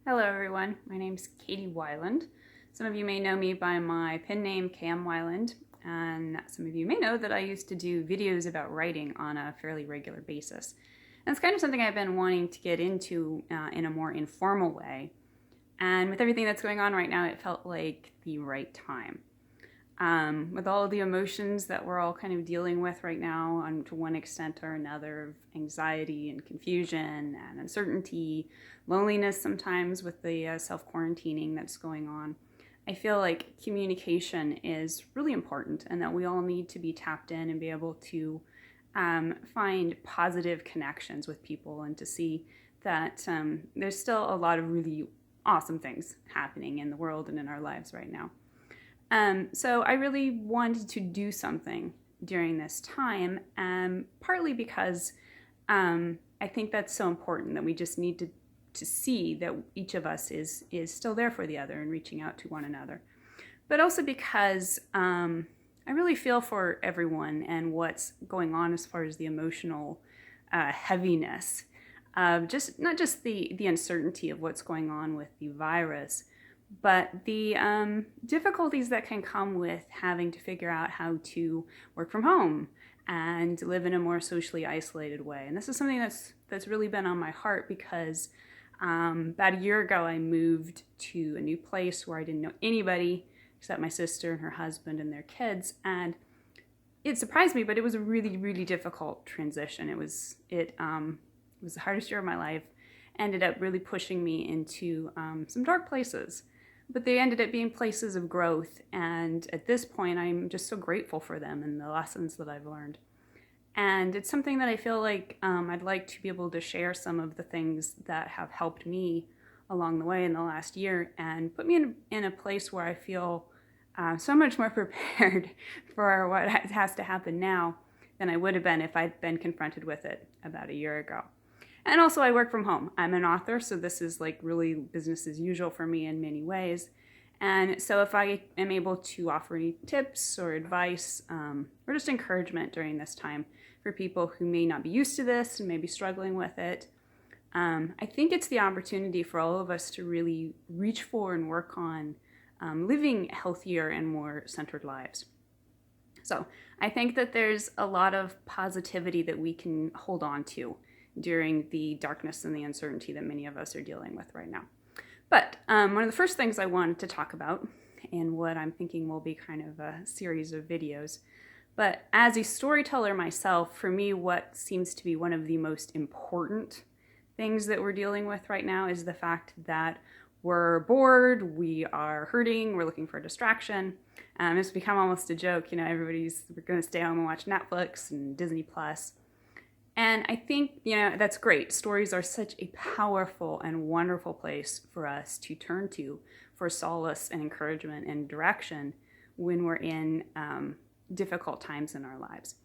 Hello everyone, my name's Katie Weiland. Some of you may know me by my pen name Cam Weiland, and some of you may know that I used to do videos about writing on a fairly regular basis. And it's kind of something I've been wanting to get into in a more informal way. And with everything that's going on right now, it felt like the right time. With all of the emotions that we're all kind of dealing with right now, to one extent or another, of anxiety and confusion and uncertainty, loneliness sometimes with the self-quarantining that's going on, I feel like communication is really important and that we all need to be tapped in and be able to find positive connections with people and to see that there's still a lot of really awesome things happening in the world and in our lives right now. So I really wanted to do something during this time, partly because I think that's so important that we just need to see that each of us is still there for the other and reaching out to one another. But also because I really feel for everyone and what's going on as far as the emotional heaviness of not just the uncertainty of what's going on with the virus, but the difficulties that can come with having to figure out how to work from home and live in a more socially isolated way. And this is something that's really been on my heart because about a year ago I moved to a new place where I didn't know anybody except my sister and her husband and their kids. And it surprised me, but it was a really, really difficult transition. It was the hardest year of my life. Ended up really pushing me into some dark places. But they ended up being places of growth, and at this point I'm just so grateful for them and the lessons that I've learned. And it's something that I feel like I'd like to be able to share some of the things that have helped me along the way in the last year and put me in a place where I feel so much more prepared for what has to happen now than I would have been if I'd been confronted with it about a year ago. And also I work from home. I'm an author, so this is like really business as usual for me in many ways. And so if I am able to offer any tips or advice or just encouragement during this time for people who may not be used to this and may be struggling with it, I think it's the opportunity for all of us to really reach for and work on living healthier and more centered lives. So I think that there's a lot of positivity that we can hold on to during the darkness and the uncertainty that many of us are dealing with right now. But one of the first things I wanted to talk about, and what I'm thinking will be kind of a series of videos, but as a storyteller myself, for me, what seems to be one of the most important things that we're dealing with right now is the fact that we're bored, we are hurting, we're looking for a distraction. It's become almost a joke, we're going to stay home and watch Netflix and Disney Plus. And I think, that's great. Stories are such a powerful and wonderful place for us to turn to for solace and encouragement and direction when we're in difficult times in our lives.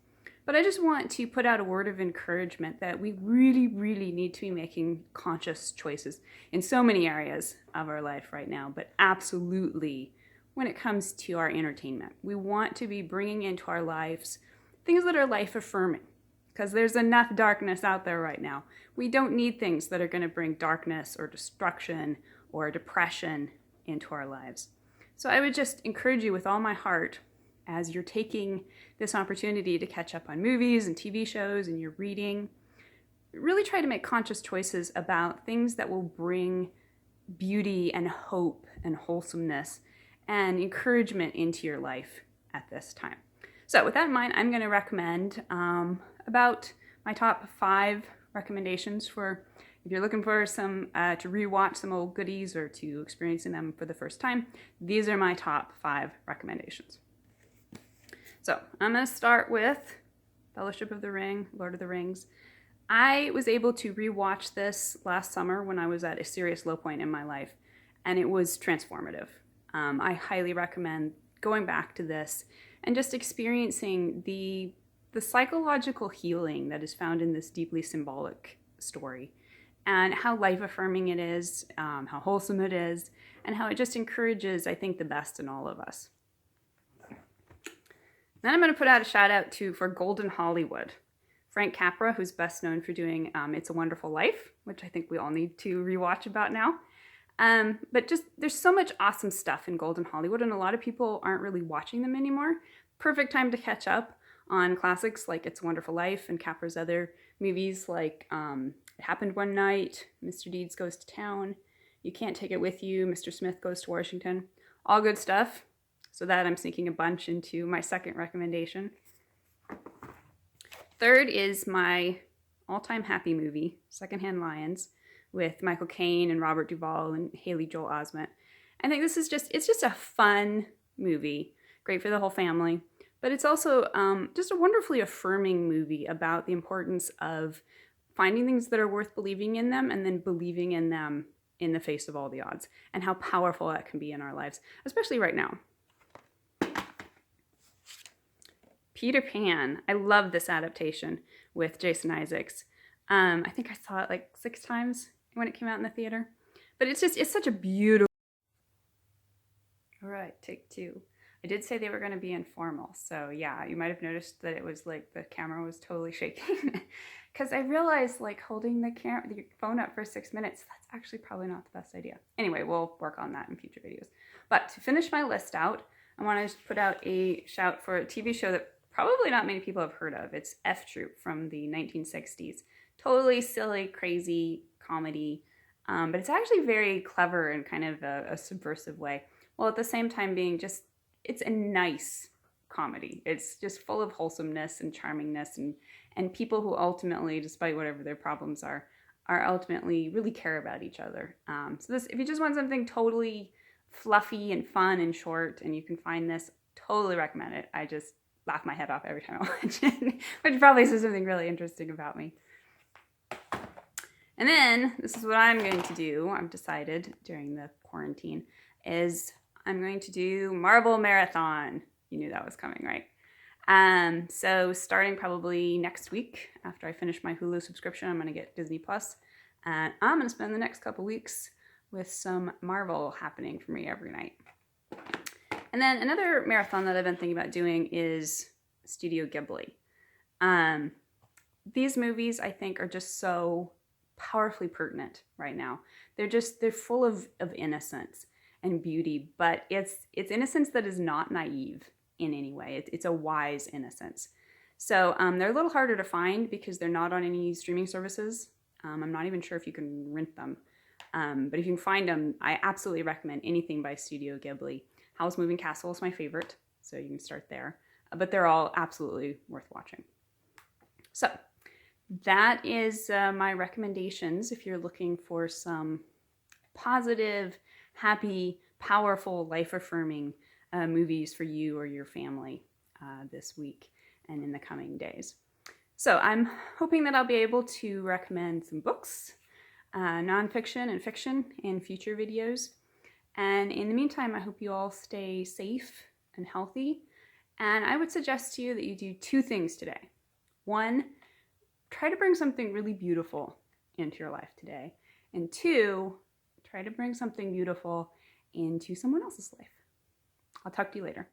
But I just want to put out a word of encouragement that we really, really need to be making conscious choices in so many areas of our life right now, but absolutely when it comes to our entertainment. We want to be bringing into our lives things that are life-affirming, because there's enough darkness out there right now. We don't need things that are going to bring darkness or destruction or depression into our lives. So I would just encourage you with all my heart, as you're taking this opportunity to catch up on movies and TV shows and you're reading, really try to make conscious choices about things that will bring beauty and hope and wholesomeness and encouragement into your life at this time. So with that in mind, I'm going to recommend about my top 5 recommendations for if you're looking for some to rewatch some old goodies or to experiencing them for the first time. These are my top 5 recommendations. So I'm going to start with Fellowship of the Ring, Lord of the Rings. I was able to rewatch this last summer when I was at a serious low point in my life, and it was transformative. I highly recommend going back to this and just experiencing the psychological healing that is found in this deeply symbolic story, and how life-affirming it is, how wholesome it is, and how it just encourages, I think, the best in all of us. Then I'm going to put out a shout out for Golden Hollywood. Frank Capra, who's best known for doing It's a Wonderful Life, which I think we all need to rewatch about now. But just there's so much awesome stuff in Golden Hollywood, and a lot of people aren't really watching them anymore. Perfect time to catch up on classics like It's a Wonderful Life and Capra's other movies like It Happened One Night, Mr. Deeds Goes to Town, You Can't Take It With You, Mr. Smith Goes to Washington. All good stuff. So that I'm sneaking a bunch into my second recommendation. Third is my all-time happy movie, Secondhand Lions, with Michael Caine and Robert Duvall and Haley Joel Osment. I think this is it's just a fun movie, great for the whole family, but it's also just a wonderfully affirming movie about the importance of finding things that are worth believing in them and then believing in them in the face of all the odds, and how powerful that can be in our lives, especially right now. Peter Pan. I love this adaptation with Jason Isaacs. I think I saw it like 6 times when it came out in the theater. But it's such a beautiful... All right, take 2. I did say they were going to be informal. So yeah, you might have noticed that it was like the camera was totally shaking. Because I realized like holding the phone up for 6 minutes, that's actually probably not the best idea. Anyway, we'll work on that in future videos. But to finish my list out, I want to put out a shout for a TV show that probably not many people have heard of. It's F Troop from the 1960s. Totally silly, crazy comedy, but it's actually very clever in kind of a subversive way, while at the same time being it's a nice comedy. It's just full of wholesomeness and charmingness and people who ultimately, despite whatever their problems are ultimately really care about each other. So this, if you just want something totally fluffy and fun and short, and you can find this, totally recommend it. I just laugh my head off every time I watch it, which probably says something really interesting about me. And then, this is what I'm going to do, I've decided during the quarantine, is I'm going to do Marvel Marathon. You knew that was coming, right? So starting probably next week, after I finish my Hulu subscription, I'm going to get Disney Plus. And I'm going to spend the next couple weeks with some Marvel happening for me every night. And then another marathon that I've been thinking about doing is Studio Ghibli. These movies, I think, are just so powerfully pertinent right now. They're full of innocence and beauty, but it's innocence that is not naive in any way. It's a wise innocence. So they're a little harder to find because they're not on any streaming services. I'm not even sure if you can rent them. But if you can find them, I absolutely recommend anything by Studio Ghibli. Howl's Moving Castle is my favorite, so you can start there. But they're all absolutely worth watching. So that is my recommendations if you're looking for some positive, happy, powerful, life-affirming movies for you or your family this week and in the coming days. So I'm hoping that I'll be able to recommend some books, nonfiction and fiction in future videos. And in the meantime, I hope you all stay safe and healthy. And I would suggest to you that you do 2 things today. 1, try to bring something really beautiful into your life today. And 2, try to bring something beautiful into someone else's life. I'll talk to you later.